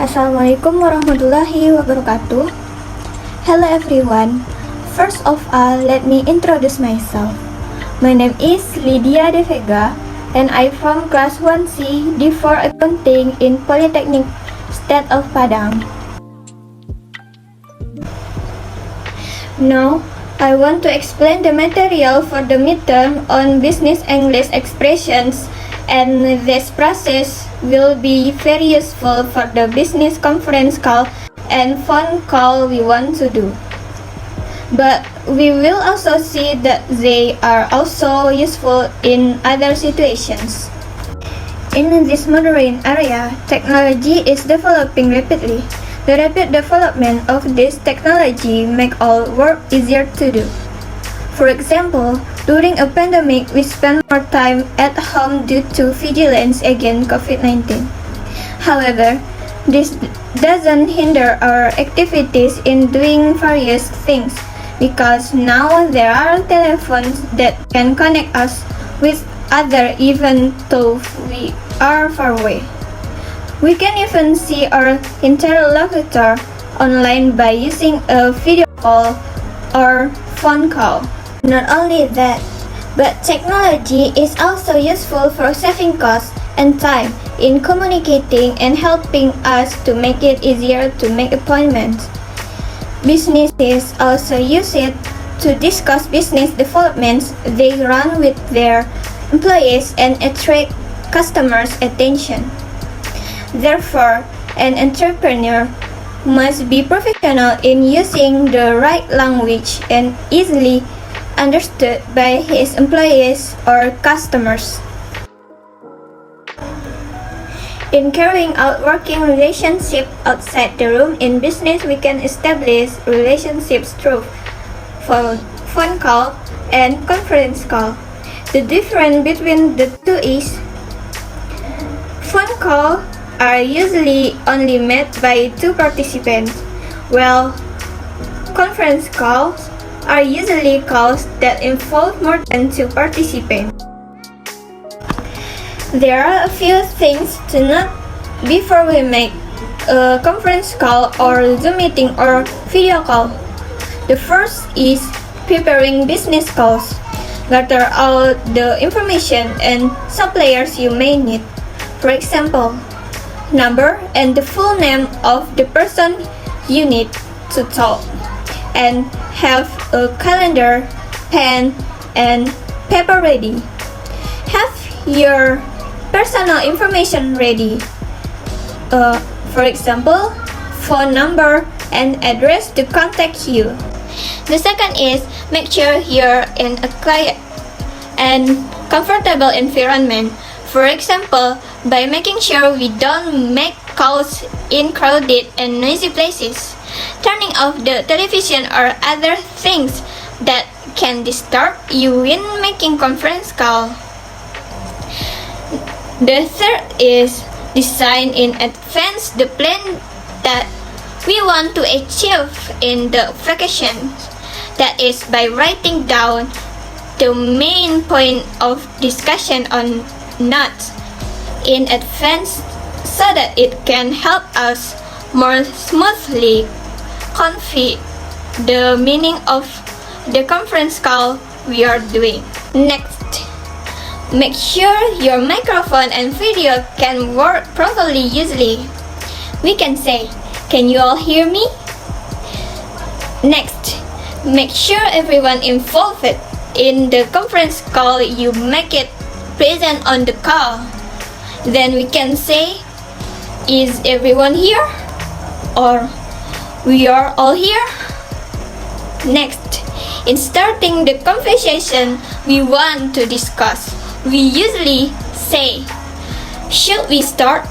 Assalamualaikum warahmatullahi wabarakatuh. Hello everyone. First of all, let me introduce myself. My name is Lidya Devega and I'm from Class 1C D4 Accounting in Polytechnic State of Padang. Now, I want to explain the material for the midterm on business English expressions, and this process will be very useful for the business conference call and phone call we want to do. But we will also see that they are also useful in other situations. In this modern area, technology is developing rapidly. The rapid development of this technology make all work easier to do. For example, during a pandemic, we spend more time at home due to vigilance against COVID-19. However, this doesn't hinder our activities in doing various things, because now there are telephones that can connect us with others even though we are far away. We can even see our interlocutor online by using a video call or phone call. Not only that, but technology is also useful for saving costs and time in communicating and helping us to make it easier to make appointments. Businesses also use it to discuss business developments they run with their employees and attract customers' attention. Therefore, an entrepreneur must be professional in using the right language and easily understood by his employees or customers. In carrying out working relationships outside the room in business, we can establish relationships through phone call and conference call. The difference between the two is phone call are usually only made by two participants, while conference calls are usually calls that involve more than two participants. There are a few things to note before we make a conference call or Zoom meeting or video call. The first is preparing business calls. Gather all the information and suppliers you may need. For example, number and the full name of the person you need to talk, and have a calendar, pen, and paper ready. Have your personal information ready. For example, phone number and address to contact you. The second is make sure you're in a quiet and comfortable environment. For example, by making sure we don't make calls in crowded and noisy places, turning off the television or other things that can disturb you in making conference call. The third is design in advance the plan that we want to achieve in the vacation. That is by writing down the main point of discussion on notes in advance so that it can help us more smoothly convey the meaning of the conference call we are doing. Next, make sure your microphone and video can work properly. Usually, we can say, "Can you all hear me?" Next, make sure everyone involved in the conference call you make it present on the call. Then we can say, "Is everyone here?" or "We are all here." Next, in starting the conversation we want to discuss, we usually say, "Should we start?"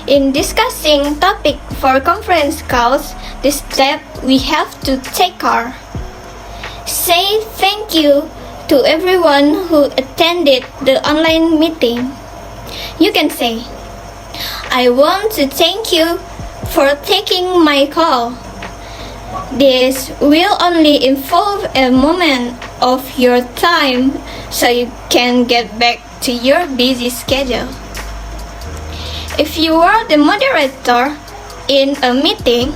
In discussing topic for conference calls, the step we have to take are: say thank you to everyone who attended the online meeting. You can say, "I want to thank you for taking my call. This will only involve a moment of your time so you can get back to your busy schedule." If you are the moderator in a meeting,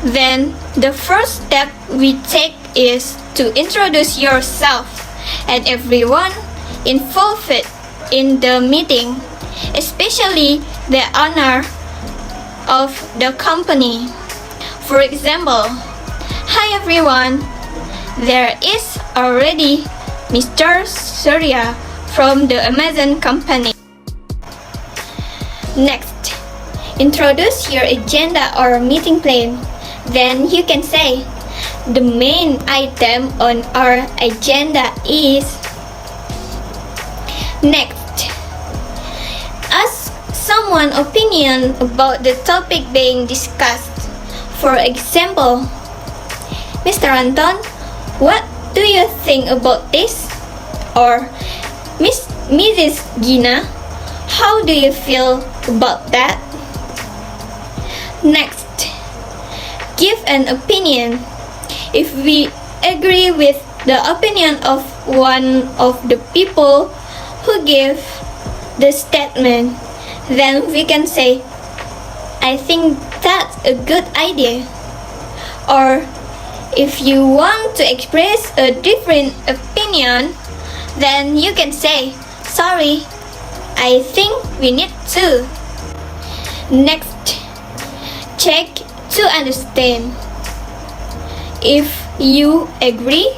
then the first step we take is to introduce yourself and everyone involved in the meeting, especially the owner of the company. For example, hi everyone, there is already Mr. Surya from the Amazon company. Next, introduce your agenda or meeting plan. Then you can say, the main item on our agenda is. Next, ask someone's opinion about the topic being discussed. For example, Mr. Anton, what do you think about this? Or Mrs. Gina, how do you feel about that? Next, give an opinion. If we agree with the opinion of one of the people who give the statement, then we can say, I think that's a good idea. Or if you want to express a different opinion, then you can say, sorry, I think we need to. Next, check to understand. If you agree,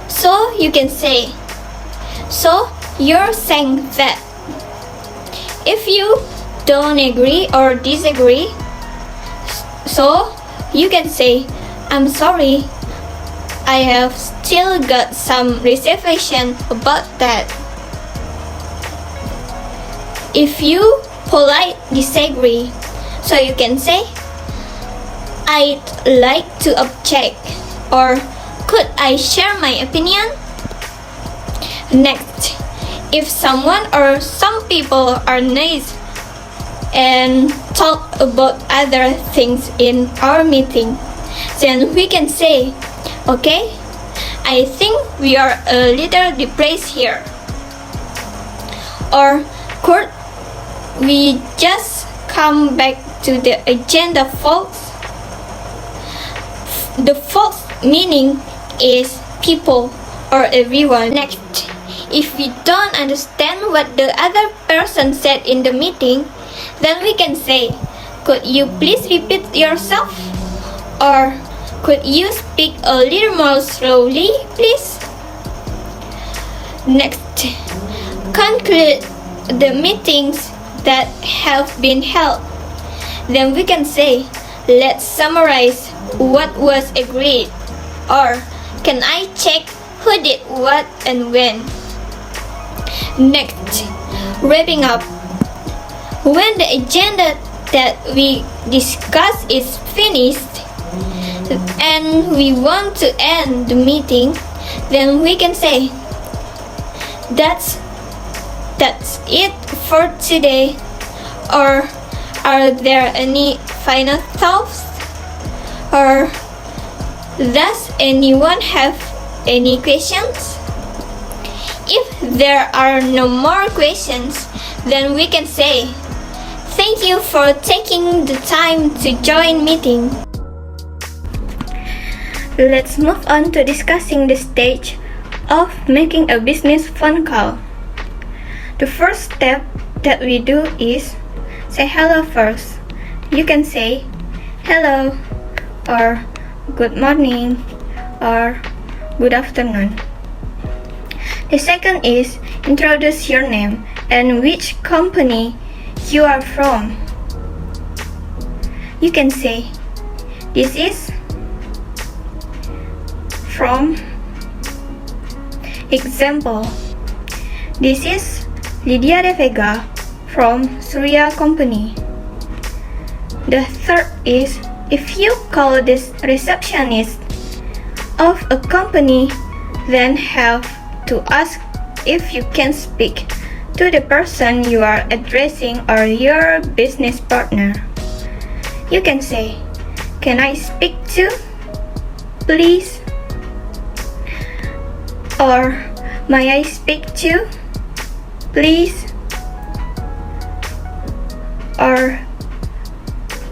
so you can say, so you're saying that. If you don't agree or disagree, so you can say, I'm sorry, I have still got some reservation about that. If you polite disagree, so you can say, I'd like to object, or could I share my opinion? Next, if someone or some people are nice and talk about other things in our meeting, then we can say, okay, I think we are a little depressed here. Or could we just come back to the agenda, folks? The folks meaning is people or everyone. Next, if we don't understand what the other person said in the meeting, then we can say, could you please repeat yourself? Or could you speak a little more slowly, please? Next, conclude the meetings that have been held. Then we can say, let's summarize what was agreed. Or can I check who did what and when? Next, wrapping up. When the agenda that we discussed is finished and we want to end the meeting, then we can say, that's it for today. Or are there any final thoughts? Or does anyone have any questions? If there are no more questions, then we can say, thank you for taking the time to join meeting. Let's move on to discussing the stage of making a business phone call. The first step that we do is say hello first. You can say hello, or good morning, or good afternoon. The second is introduce your name and which company you are from. You can say, this is from. Example, this is Lidya Devega from Surya company. The third is, if you call this receptionist of a company, then have to ask if you can speak to the person you are addressing or your business partner. You can say, can I speak to, please? Or may I speak to, please? or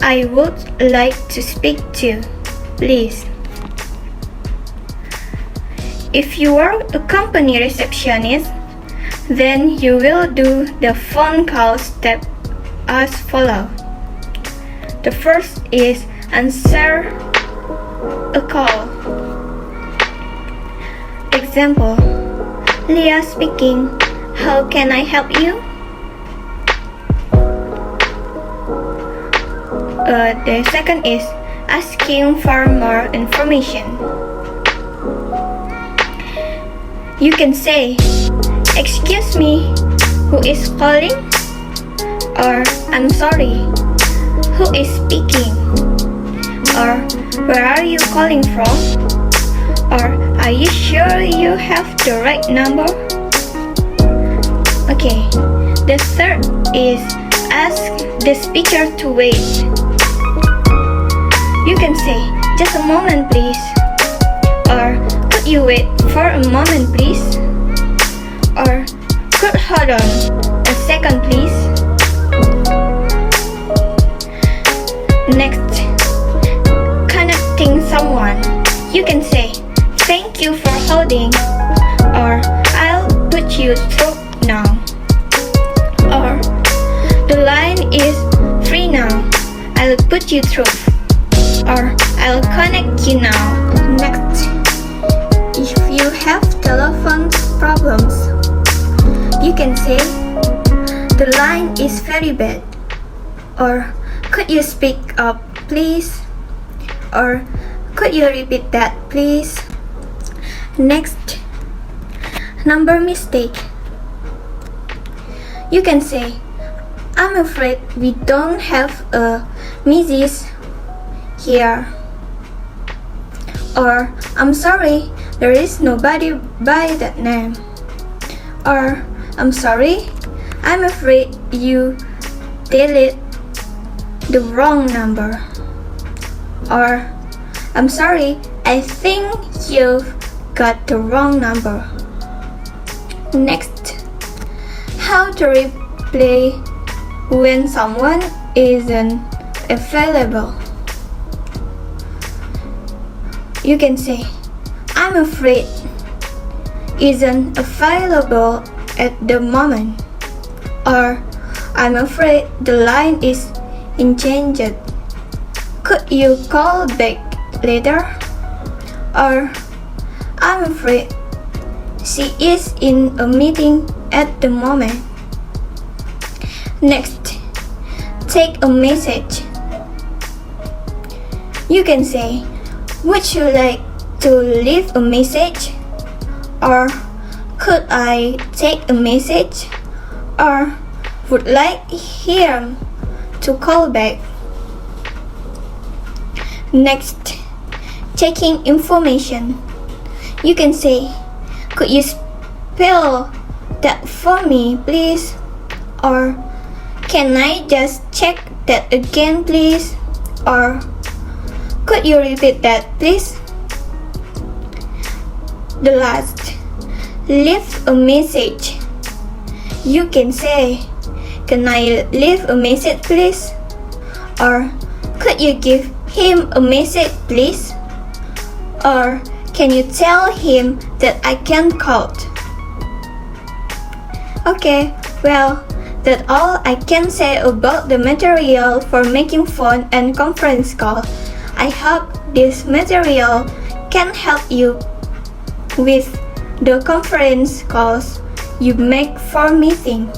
I would like to speak to, please. If you are a company receptionist, then you will do the phone call step as follows. The first is answer a call. Example, Leah speaking. How can I help you? The second is asking for more information. You can say, excuse me, who is calling? Or I'm sorry, who is speaking? Or where are you calling from? Or are you sure you have the right number? Okay, the third is ask the speaker to wait. You can say, just a moment please. Or could you wait for a moment please? Or could hold on a second please? Next, connecting someone. You can say, thank you for holding, or I'll put you through now. Or the line is free now, I'll put you through. Or I'll connect you now. Next, if you have telephone problems, you can say, the line is very bad. Or could you speak up please? Or could you repeat that please? Next, number mistake. You can say, I'm afraid we don't have a Mrs. here. Or I'm sorry, there is nobody by that name. Or I'm sorry, I'm afraid you delete the wrong number. Or I'm sorry, I think you've got the wrong number. Next, how to reply when someone isn't available. You can say, I'm afraid isn't available at the moment. Or I'm afraid the line is engaged. Could you call back later? Or I'm afraid she is in a meeting at the moment. Next, take a message. You can say, would you like to leave a message? Or could I take a message? Or would like him to call back? Next, checking information. You can say, could you spell that for me please? Or can I just check that again please? Or could you repeat that please? The last, leave a message. You can say, can I leave a message please? Or could you give him a message please? Or can you tell him that I can't call? Okay, well, that's all I can say about the material for making phone and conference call. I hope this material can help you with the conference calls you make for meeting.